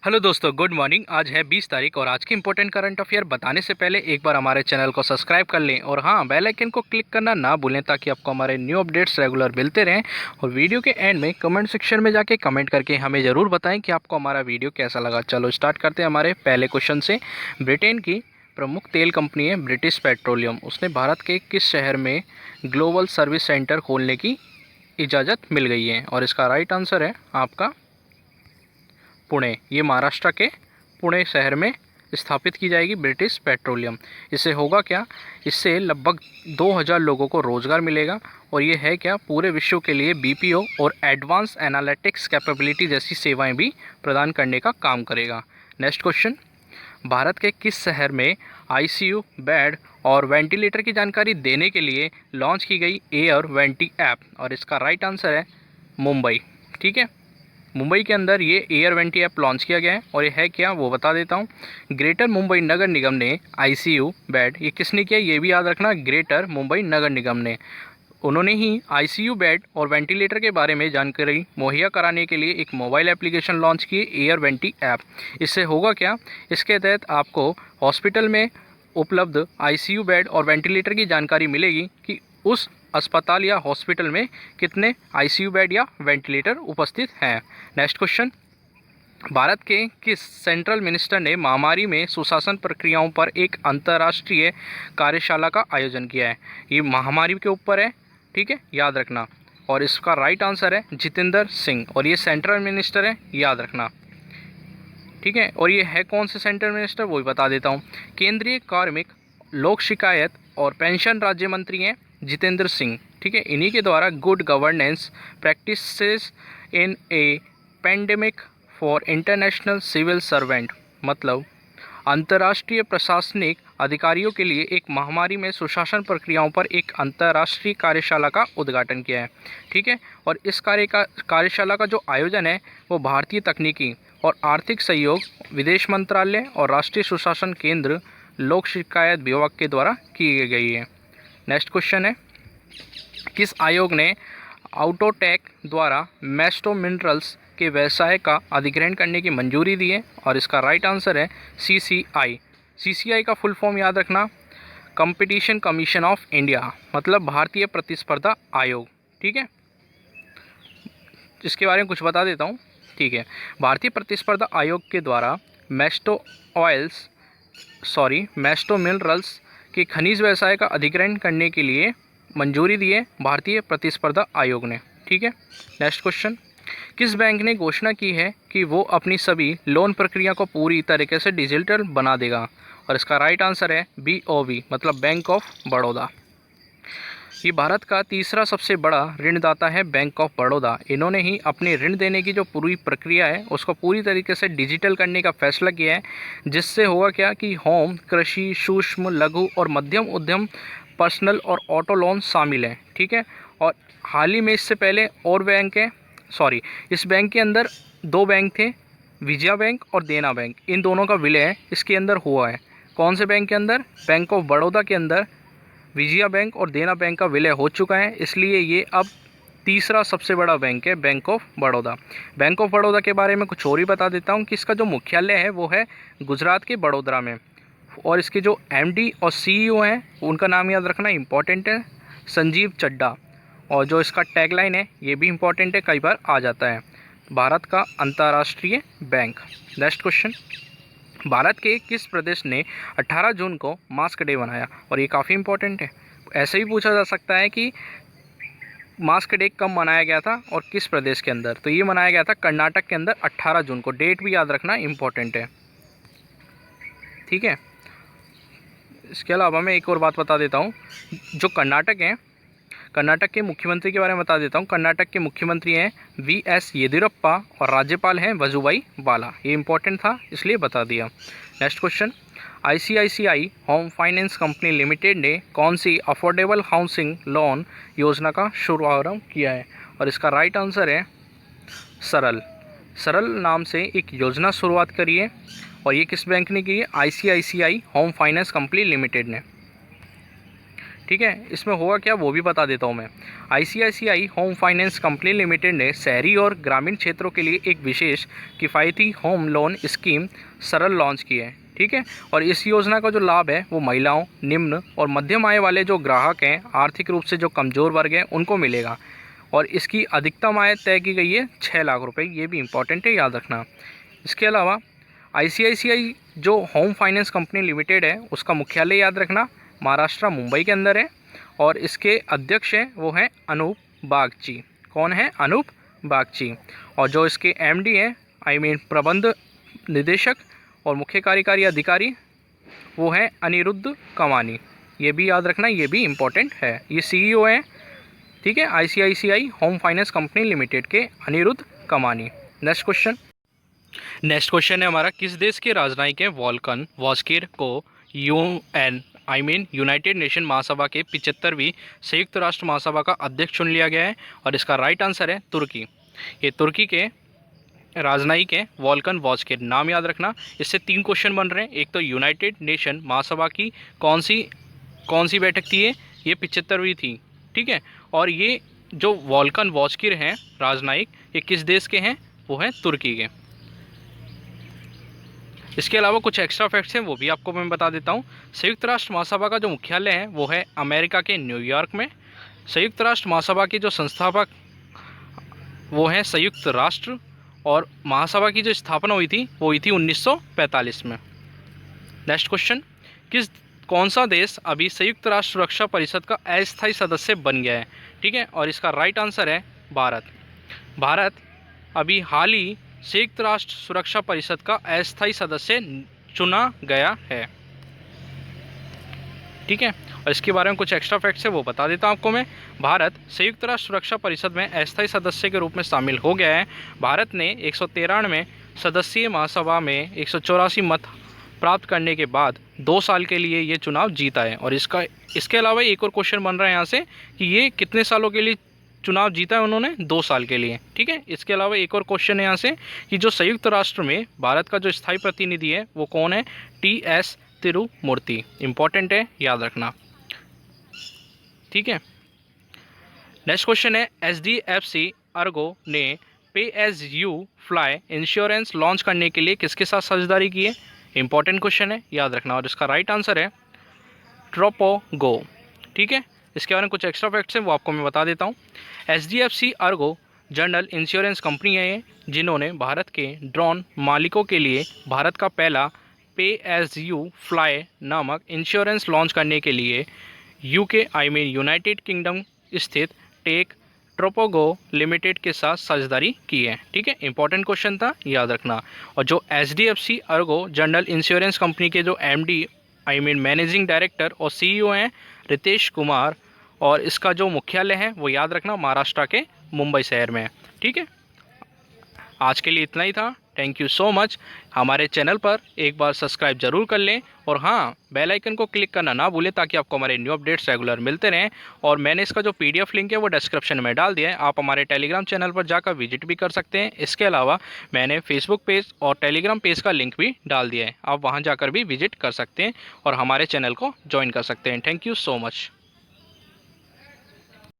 Hello दोस्तों, good morning. आज है 20 तारीख और आज की इंपॉर्टेंट करंट अफेयर बताने से पहले एक बार हमारे चैनल को सब्सक्राइब कर लें और हाँ, बेल आइकन को क्लिक करना ना भूलें ताकि आपको हमारे न्यू अपडेट्स रेगुलर मिलते रहें। और वीडियो के एंड में कमेंट सेक्शन में जाके कमेंट करके हमें ज़रूर बताएं कि आपको हमारा वीडियो कैसा लगा। चलो स्टार्ट करते हैं हमारे पहले क्वेश्चन से। ब्रिटेन की प्रमुख तेल कंपनी है ब्रिटिश पेट्रोलियम। उसने भारत के किस शहर में ग्लोबल सर्विस सेंटर खोलने की इजाज़त मिल गई है? और इसका राइट आंसर है आपका पुणे। ये महाराष्ट्र के पुणे शहर में स्थापित की जाएगी ब्रिटिश पेट्रोलियम। इससे होगा क्या? इससे लगभग 2000 लोगों को रोज़गार मिलेगा और ये है क्या, पूरे विश्व के लिए बीपीओ और एडवांस एनालिटिक्स कैपेबिलिटी जैसी सेवाएं भी प्रदान करने का काम करेगा। Next question. भारत के किस शहर में आईसीयू बेड और वेंटिलेटर की जानकारी देने के लिए लॉन्च की गई एयर वेंटी ऐप? और इसका राइट आंसर है मुंबई। ठीक है, मुंबई के अंदर ये एयर वेंटी ऐप लॉन्च किया गया है और ये है क्या, वो बता देता हूँ। ग्रेटर मुंबई नगर निगम ने आईसीयू बेड, ये किसने किया ये भी याद रखना, ग्रेटर मुंबई नगर निगम ने, उन्होंने ही आईसीयू बेड और वेंटिलेटर के बारे में जानकारी मुहैया कराने के लिए एक मोबाइल एप्लीकेशन लॉन्च की, एयर वेंटी ऐप। इससे होगा क्या, इसके तहत आपको हॉस्पिटल में उपलब्ध आईसीयू बेड और वेंटिलेटर की जानकारी मिलेगी कि उस अस्पताल या हॉस्पिटल में कितने आईसीयू बेड या वेंटिलेटर उपस्थित हैं। Next question. भारत के किस सेंट्रल मिनिस्टर ने महामारी में सुशासन प्रक्रियाओं पर एक अंतर्राष्ट्रीय कार्यशाला का आयोजन किया है? ये महामारी के ऊपर है, ठीक है, याद रखना। और इसका राइट आंसर है जितेंद्र सिंह और ये सेंट्रल मिनिस्टर है, याद रखना। ठीक है, और ये है कौन से सेंट्रल मिनिस्टर, वो भी बता देता हूँ। केंद्रीय कार्मिक, लोक शिकायत और पेंशन राज्य मंत्री हैं जितेंद्र सिंह। ठीक है, इन्हीं के द्वारा good governance practices in a pandemic for international civil servant, मतलब अंतर्राष्ट्रीय प्रशासनिक अधिकारियों के लिए एक महामारी में सुशासन प्रक्रियाओं पर एक अंतर्राष्ट्रीय कार्यशाला का उद्घाटन किया है। ठीक है, और इस कार्यशाला का जो आयोजन है वो भारतीय तकनीकी और आर्थिक सहयोग, विदेश मंत्रालय और राष्ट्रीय सुशासन केंद्र, लोक शिकायत विभाग के द्वारा की गई है। नेक्स्ट क्वेश्चन है, किस आयोग ने आउटोटेक द्वारा मैस्टो मिनरल्स के व्यवसाय का अधिग्रहण करने की मंजूरी दी है? और इसका राइट आंसर है सीसीआई। सीसीआई का फुल फॉर्म याद रखना, कंपटीशन कमीशन ऑफ इंडिया, मतलब भारतीय प्रतिस्पर्धा आयोग। ठीक है, इसके बारे में कुछ बता देता हूँ। ठीक है, भारतीय प्रतिस्पर्धा आयोग के द्वारा मैस्टो मिनरल्स के खनिज व्यवसाय का अधिग्रहण करने के लिए मंजूरी दी है भारतीय प्रतिस्पर्धा आयोग ने। ठीक है, नेक्स्ट क्वेश्चन। किस बैंक ने घोषणा की है कि वो अपनी सभी लोन प्रक्रिया को पूरी तरीके से डिजिटल बना देगा? और इसका राइट आंसर है बीओबी, मतलब बैंक ऑफ बड़ौदा। ये भारत का तीसरा सबसे बड़ा ऋणदाता है बैंक ऑफ बड़ौदा। इन्होंने ही अपने ऋण देने की जो पूरी प्रक्रिया है उसको पूरी तरीके से डिजिटल करने का फैसला किया है, जिससे होगा क्या कि होम, कृषि, सूक्ष्म, लघु और मध्यम उद्यम, पर्सनल और ऑटो लोन शामिल हैं। ठीक है, और हाल ही में इससे पहले और बैंक है, इस बैंक के अंदर दो बैंक थे, विजया बैंक और देना बैंक, इन दोनों का विलय इसके अंदर हुआ है। कौन से बैंक के अंदर? बैंक ऑफ बड़ौदा के अंदर विजया बैंक और देना बैंक का विलय हो चुका है, इसलिए ये अब तीसरा सबसे बड़ा बैंक है, bank of Baroda. Bank of Baroda के बारे में कुछ और ही बता देता हूँ कि इसका जो मुख्यालय है वो है गुजरात के बड़ोदरा में, और इसके जो एमडी और सीईओ हैं उनका नाम याद रखना, इंपॉर्टेंट है, संजीव चड्डा। और जो इसका टैगलाइन है ये भी इंपॉर्टेंट है, कई बार आ जाता है, भारत का अंतर्राष्ट्रीय बैंक। Next question. भारत के किस प्रदेश ने 18 जून को मास्क डे मनाया? और ये काफ़ी इंपॉर्टेंट है, ऐसे भी पूछा जा सकता है कि मास्क डे कब मनाया गया था और किस प्रदेश के अंदर। तो ये मनाया गया था कर्नाटक के अंदर 18 जून को। डेट भी याद रखना, इंपॉर्टेंट है। ठीक है, इसके अलावा मैं एक और बात बता देता हूँ, जो कर्नाटक है, कर्नाटक के मुख्यमंत्री के बारे में बता देता हूँ। कर्नाटक के मुख्यमंत्री हैं वीएस येदियुरप्पा और राज्यपाल हैं वजुभाई वाला। ये इंपॉर्टेंट था इसलिए बता दिया। Next question. ICICI home finance company limited ने कौन सी अफोर्डेबल हाउसिंग लोन योजना का शुभारंभ किया है? और इसका राइट आंसर है सरल नाम से एक योजना शुरुआत करी है, और ये किस बैंक ने की है? ICICI home finance company limited ने। ठीक है, इसमें होगा क्या वो भी बता देता हूँ मैं। ICICI home finance company limited ने शहरी और ग्रामीण क्षेत्रों के लिए एक विशेष किफ़ायती होम लोन स्कीम सरल लॉन्च की है। ठीक है, और इस योजना का जो लाभ है वो महिलाओं, निम्न और मध्यम आय वाले जो ग्राहक हैं, आर्थिक रूप से जो कमज़ोर वर्ग हैं, उनको मिलेगा। और इसकी अधिकतम आय तय की गई है 6 लाख रुपए। ये भी इम्पॉर्टेंट है, याद रखना। इसके अलावा आईसीआईसीआई जो होम फाइनेंस कंपनी लिमिटेड है उसका मुख्यालय याद रखना महाराष्ट्र मुंबई के अंदर है, और इसके अध्यक्ष हैं वो हैं अनूप बागची। कौन है? अनूप बागची। और जो इसके एमडी हैं प्रबंध निदेशक और मुख्य कार्यकारी अधिकारी वो हैं अनिरुद्ध कमानी। ये भी याद रखना, ये भी इम्पोर्टेंट है। ये सीईओ हैं, ठीक है, ICICI home finance company limited के अनिरुद्ध कमानी। नेक्स्ट क्वेश्चन है हमारा, किस देश के राजनयिक वॉल्कन वॉस्किर को यूनाइटेड नेशन महासभा के 75वीं संयुक्त राष्ट्र महासभा का अध्यक्ष चुन लिया गया है? और इसका राइट आंसर है तुर्की। ये तुर्की के राजनयिक हैं वॉल्कन वॉस्किर, नाम याद रखना। इससे 3 क्वेश्चन बन रहे हैं। एक तो यूनाइटेड नेशन महासभा की कौन सी बैठक थी ये 75वीं थी, ठीक है। और ये जो वॉल्कन वॉस्किर हैं राजनयिक, ये किस देश के हैं? वो हैं तुर्की के। इसके अलावा कुछ एक्स्ट्रा फैक्ट्स हैं वो भी आपको मैं बता देता हूँ। संयुक्त राष्ट्र महासभा का जो मुख्यालय है वो है अमेरिका के न्यूयॉर्क में। संयुक्त राष्ट्र महासभा के जो संस्थापक वो हैं संयुक्त राष्ट्र, और महासभा की जो स्थापना हुई थी वो हुई थी 1945 में। नेक्स्ट क्वेश्चन, कौन सा देश अभी संयुक्त राष्ट्र सुरक्षा परिषद का अस्थायी सदस्य बन गया है? ठीक है, और इसका राइट आंसर है भारत। भारत अभी हाल ही संयुक्त राष्ट्र सुरक्षा परिषद का अस्थायी सदस्य चुना गया है। ठीक है, और इसके बारे में कुछ एक्स्ट्रा फैक्ट्स है वो बता देता हूँ आपको मैं। भारत संयुक्त राष्ट्र सुरक्षा परिषद में अस्थायी सदस्य के रूप में शामिल हो गया है। भारत ने 193 सदस्यीय महासभा में 184 मत प्राप्त करने के बाद 2 साल के लिए ये चुनाव जीता है। और इसके अलावा एक और क्वेश्चन बन रहा है यहाँ से कि ये कितने सालों के लिए चुनाव जीता है उन्होंने? 2 साल के लिए। ठीक है, इसके अलावा एक और क्वेश्चन है यहाँ से कि जो संयुक्त राष्ट्र में भारत का जो स्थायी प्रतिनिधि है वो कौन है? TS तिरुमूर्ति। इंपॉर्टेंट है, याद रखना। ठीक है, नेक्स्ट क्वेश्चन है, HDFC अर्गो ने pay as you fly insurance launch करने के लिए किसके साथ साझेदारी की है? इंपॉर्टेंट क्वेश्चन है, याद रखना। और इसका राइट आंसर है ट्रोपोगो। ठीक है, इसके बारे में कुछ एक्स्ट्रा फैक्ट्स हैं वो आपको मैं बता देता हूँ। HDFC Ergo general insurance company है ये, जिन्होंने भारत के ड्रोन मालिकों के लिए भारत का पहला पे एज यू फ्लाई नामक इंश्योरेंस लॉन्च करने के लिए यूनाइटेड किंगडम स्थित टेक ट्रोपोगो लिमिटेड के साथ साझेदारी की है। ठीक है, इंपॉर्टेंट क्वेश्चन था, याद रखना। और जो HDFC Ergo general insurance company के जो MD मैनेजिंग डायरेक्टर और CEO हैं रितेश कुमार, और इसका जो मुख्यालय है वो याद रखना महाराष्ट्र के मुंबई शहर में है। ठीक है, आज के लिए इतना ही था। Thank you so much. हमारे चैनल पर एक बार सब्सक्राइब जरूर कर लें, और हाँ, बेल आइकन को क्लिक करना ना भूलें ताकि आपको हमारे न्यू अपडेट्स रेगुलर मिलते रहें। और मैंने इसका जो PDF लिंक है वो डिस्क्रिप्शन में डाल दिया है, आप हमारे टेलीग्राम चैनल पर जाकर विजिट भी कर सकते हैं। इसके अलावा मैंने फेसबुक पेज और टेलीग्राम पेज का लिंक भी डाल दिया है, आप वहाँ जाकर भी विजिट कर सकते हैं और हमारे चैनल को ज्वाइन कर सकते हैं। Thank you so much.